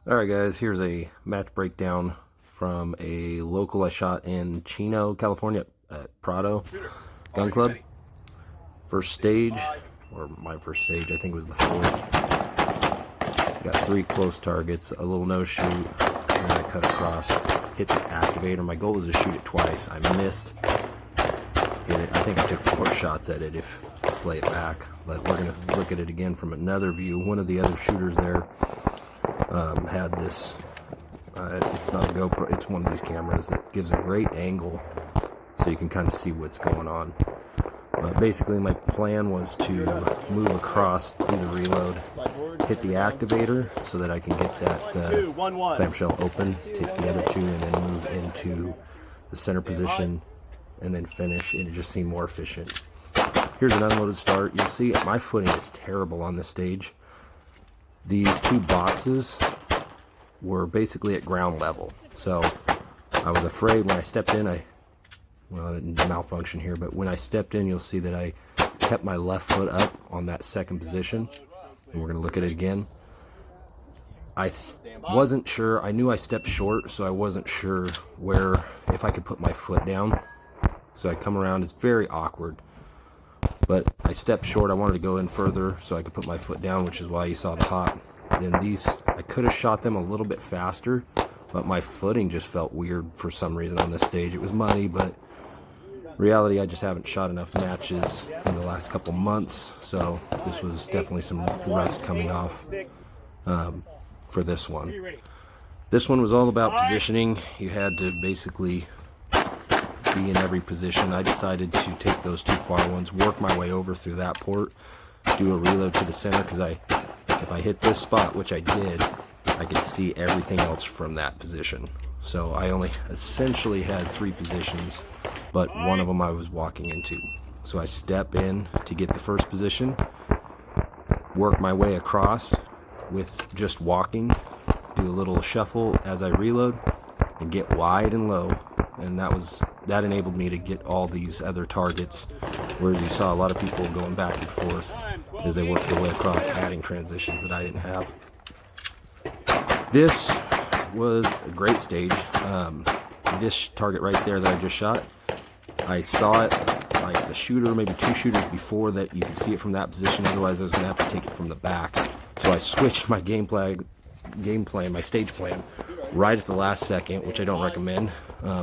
Alright guys, here's a match breakdown from a local I shot in Chino, California at Prado Gun Club. First stage, or my first stage, I think it was the fourth. Got 3 close targets, a little no shoot, and then I cut across, hit the activator. My goal was to shoot it twice. I missed. I think I took 4 shots at it if I play it back, but we're going to look at it again from another view. One of the other shooters there had this, it's not a GoPro, it's one of these cameras that gives a great angle so you can kind of see what's going on. Basically my plan was to move across, do the reload, hit the activator so that I can get that clamshell open, take the other 2 and then move into the center position and then finish, and it just seemed more efficient. Here's an unloaded start. You'll see my footing is terrible on this stage. These 2 boxes were basically at ground level, so I was afraid when I stepped in, well, it didn't malfunction here, but when I stepped in, you'll see that I kept my left foot up on that second position, and we're going to look at it again. I wasn't sure, I knew I stepped short, so I wasn't sure if I could put my foot down. So I come around, it's very awkward, but I stepped short. I wanted to go in further so I could put my foot down, which is why you saw the hop. Then these, I could have shot them a little bit faster, but my footing just felt weird for some reason on this stage. It was muddy, but reality, I just haven't shot enough matches in the last couple months, so this was definitely some rust coming off for this one. This one was all about positioning. You had to basically be in every position. I decided to take those 2 far ones, work my way over through that port, do a reload to the center, because if I hit this spot, which I did, I could see everything else from that position. So I only essentially had 3 positions, but one of them I was walking into. So I step in to get the first position, work my way across with just walking, do a little shuffle as I reload, and get wide and low. And that enabled me to get all these other targets, whereas you saw a lot of people going back and forth as they worked their way across, adding transitions that I didn't have. This was a great stage. This target right there that I just shot, I saw it like the shooter, maybe 2 shooters before that you could see it from that position, otherwise I was going to have to take it from the back. So I switched my game plan, my stage plan, right at the last second, which I don't recommend.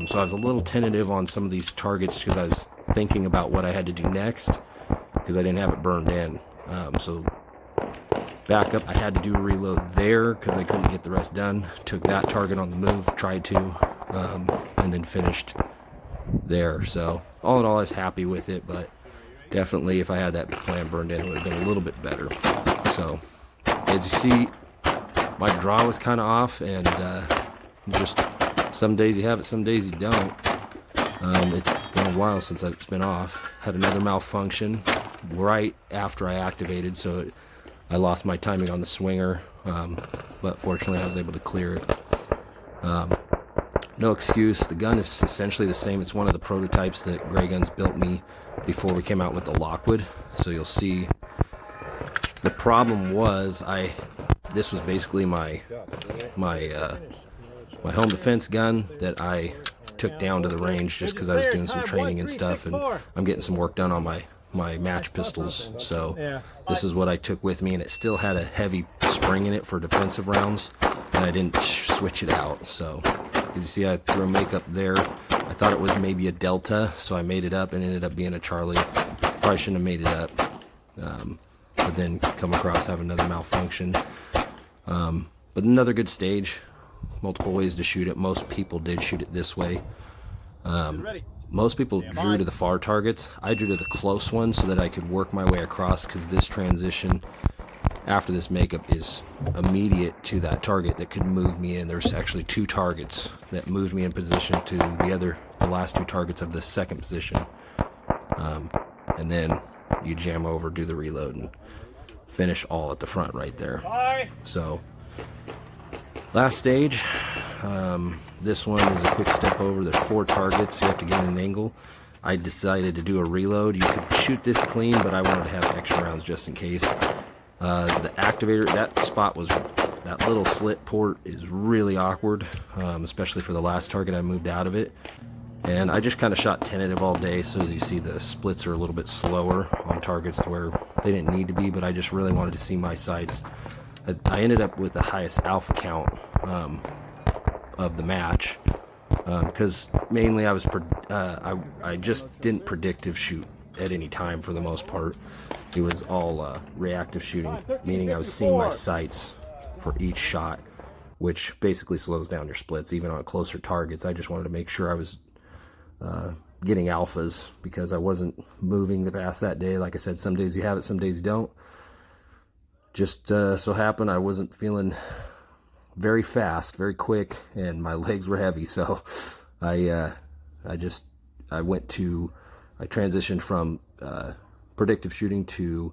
So I was a little tentative on some of these targets because I was thinking about what I had to do next because I didn't have it burned in. So back up, I had to do a reload there because I couldn't get the rest done. Took that target on the move, tried to, and then finished there. So all in all, I was happy with it, but definitely if I had that plan burned in, it would have been a little bit better. So as you see, my draw was kind of off, and just some days you have it, some days you don't. It's been a while since it's been off. Had another malfunction right after I activated, so I lost my timing on the swinger, but fortunately I was able to clear it. No excuse, the gun is essentially the same. It's one of the prototypes that Grayguns built me before we came out with the Lockwood. So you'll see the problem was this was basically my home defense gun that I took down to the range just because I was doing some training and stuff, and I'm getting some work done on my match pistols. So this is what I took with me, and it still had a heavy spring in it for defensive rounds, and I didn't switch it out. So as you see, I threw a makeup there. I thought it was maybe a Delta, so I made it up and it ended up being a Charlie. Probably shouldn't have made it up, but then come across, have another malfunction. But another good stage. Multiple ways to shoot it. Most people did shoot it this way. Most people drew to the far targets. I drew to the close ones so that I could work my way across, because this transition after this makeup is immediate to that target that could move me in. There's actually 2 targets that moved me in position to the last 2 targets of the second position. And then you jam over, do the reload, and finish all at the front right there. So last stage, this one is a quick step over. There's 4 targets, you have to get in an angle. I decided to do a reload. You could shoot this clean, but I wanted to have extra rounds just in case. The activator, that spot was that little slit port is really awkward, especially for the last target I moved out of it. And I just kind of shot tentative all day, so as you see, the splits are a little bit slower on targets where they didn't need to be, but I just really wanted to see my sights. I ended up with the highest alpha count of the match, because mainly I just didn't predictive shoot at any time for the most part. It was all reactive shooting, meaning I was seeing my sights for each shot, which basically slows down your splits even on closer targets. I just wanted to make sure I was getting alphas, because I wasn't moving the fast that day. Like I said, some days you have it, some days you don't. Just so happened I wasn't feeling very fast, very quick, and my legs were heavy, so I transitioned from predictive shooting to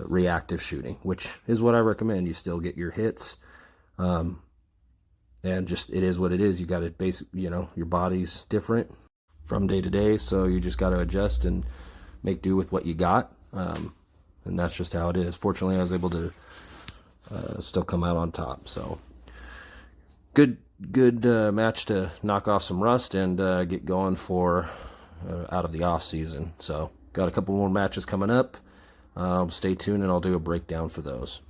reactive shooting, which is what I recommend. You still get your hits, and just, it is what it is. You got to your body's different from day to day, so you just got to adjust and make do with what you got, and that's just how it is. Fortunately, I was able to still come out on top. So good match to knock off some rust and get going for out of the off season. So got a couple more matches coming up. Stay tuned and I'll do a breakdown for those.